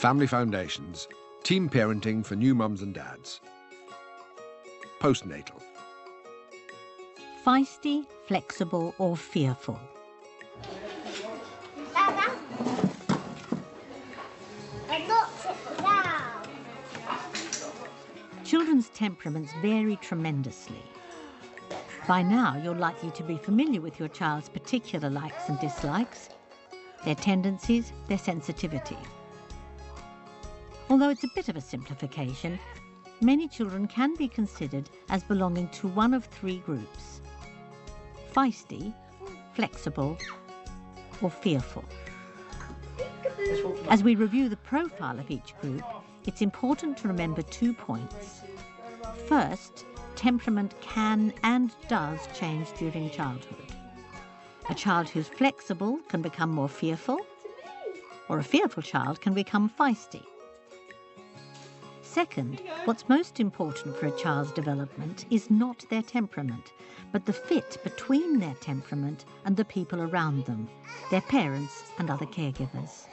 Family Foundations, team parenting for new mums and dads. Postnatal. Feisty, flexible or fearful. Dada. I'm not sitting down. Children's temperaments vary tremendously. By now, you're likely to be familiar with your child's particular likes and dislikes, their tendencies, their sensitivity. Although it's a bit of a simplification, many children can be considered as belonging to one of three groups: feisty, flexible, or fearful. As we review the profile of each group, it's important to remember 2 points. First, temperament can and does change during childhood. A child who's flexible can become more fearful, or a fearful child can become feisty. Second, what's most important for a child's development is not their temperament, but the fit between their temperament and the people around them, their parents and other caregivers.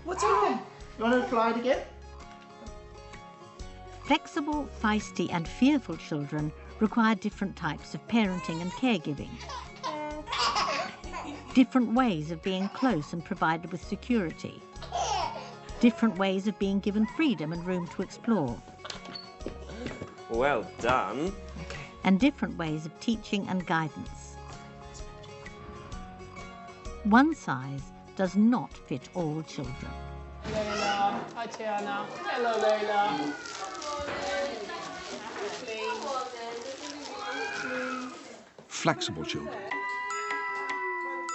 What's wrong? You want to try it again? Flexible, feisty and fearful children require different types of parenting and caregiving. Different ways of being close and provided with security. Different ways of being given freedom and room to explore. Well done. And different ways of teaching and guidance. One size does not fit all children. Layla, hi Tiana. Hello Layla. Flexible children.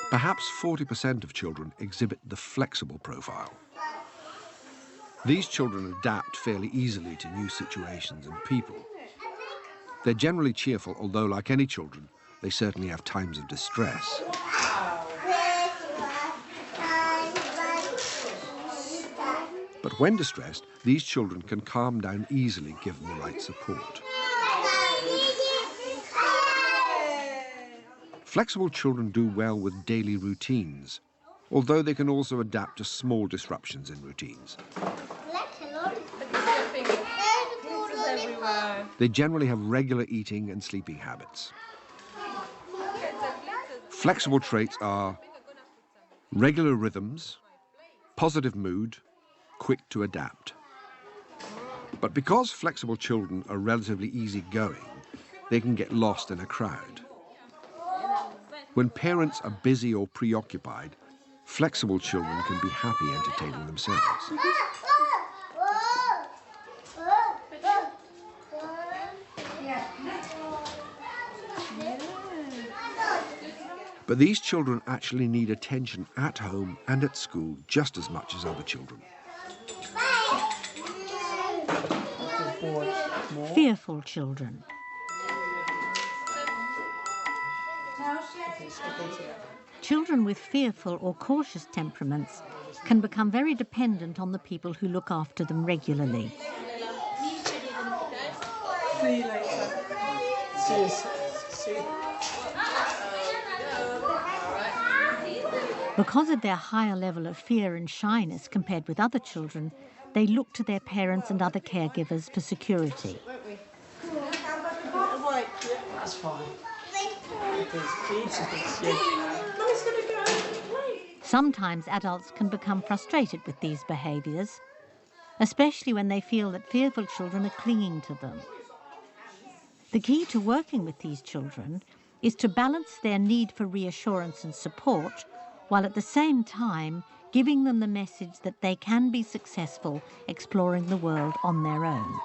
Perhaps 40% of children exhibit the flexible profile. These children adapt fairly easily to new situations and people. They're generally cheerful, although, like any children, they certainly have times of distress. But when distressed, these children can calm down easily given the right support. Flexible children do well with daily routines, although they can also adapt to small disruptions in routines. They generally have regular eating and sleeping habits. Flexible traits are regular rhythms, positive mood, quick to adapt. But because flexible children are relatively easygoing, they can get lost in a crowd. When parents are busy or preoccupied, flexible children can be happy entertaining themselves. But these children actually need attention at home and at school just as much as other children. Fearful children. Children with fearful or cautious temperaments can become very dependent on the people who look after them regularly. See you later. See you. Because of their higher level of fear and shyness compared with other children, they look to their parents and other caregivers for security. That's fine. Sometimes adults can become frustrated with these behaviours, especially when they feel that fearful children are clinging to them. The key to working with these children is to balance their need for reassurance and support, while at the same time giving them the message that they can be successful exploring the world on their own.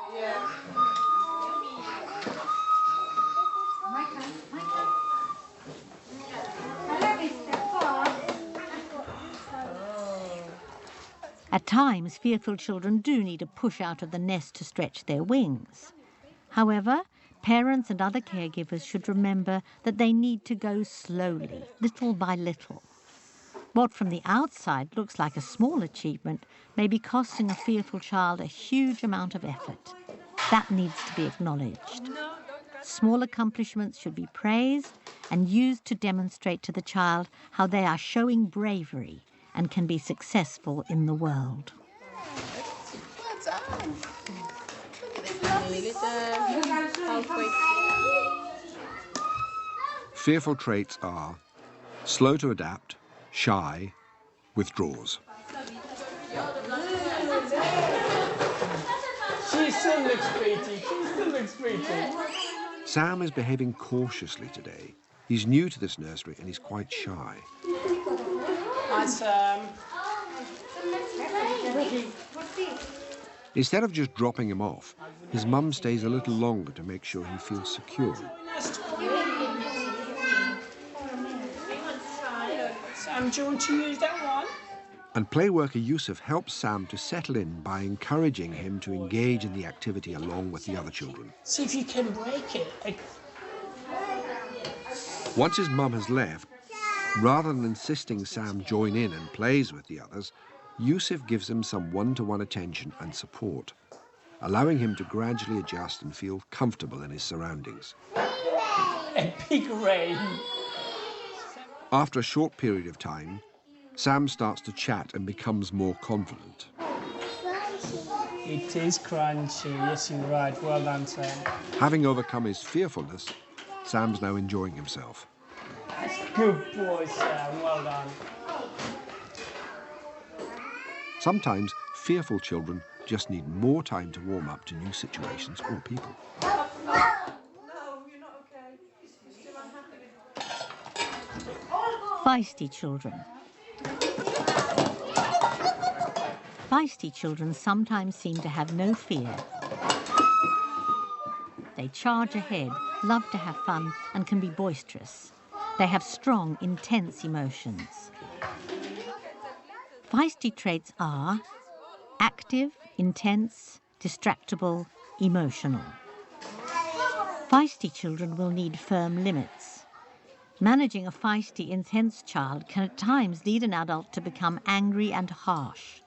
At times, fearful children do need a push out of the nest to stretch their wings. However, parents and other caregivers should remember that they need to go slowly, little by little. What from the outside looks like a small achievement may be costing a fearful child a huge amount of effort. That needs to be acknowledged. Small accomplishments should be praised and used to demonstrate to the child how they are showing bravery and can be successful in the world. Well done. Look at this lovely halfway. Fearful traits are slow to adapt, shy, withdraws. She still looks pretty. She still looks pretty. Sam is behaving cautiously today. He's new to this nursery and he's quite shy. Hi, Sam. Instead of just dropping him off, his mum stays a little longer to make sure he feels secure. Sam, do you want to use that one? And play worker Yusuf helps Sam to settle in by encouraging him to engage in the activity along with the other children. See if you can break it. Once his mum has left, rather than insisting Sam join in and plays with the others, Yusuf gives him some one-to-one attention and support, allowing him to gradually adjust and feel comfortable in his surroundings. A big rain. After a short period of time, Sam starts to chat and becomes more confident. It is crunchy. Yes, you're right. Well done, Sam. Having overcome his fearfulness, Sam's now enjoying himself. Good boy, Sam. Well done. Sometimes fearful children just need more time to warm up to new situations or people. Feisty children. Feisty children sometimes seem to have no fear. They charge ahead, love to have fun, and can be boisterous. They have strong, intense emotions. Feisty traits are active, intense, distractible, emotional. Feisty children will need firm limits. Managing a feisty, intense child can at times lead an adult to become angry and harsh.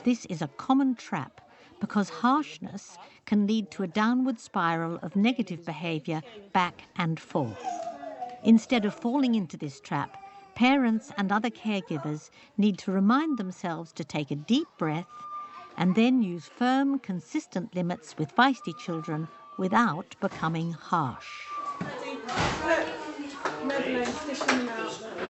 This is a common trap because harshness can lead to a downward spiral of negative behaviour back and forth. Instead of falling into this trap, parents and other caregivers need to remind themselves to take a deep breath and then use firm, consistent limits with feisty children without becoming harsh.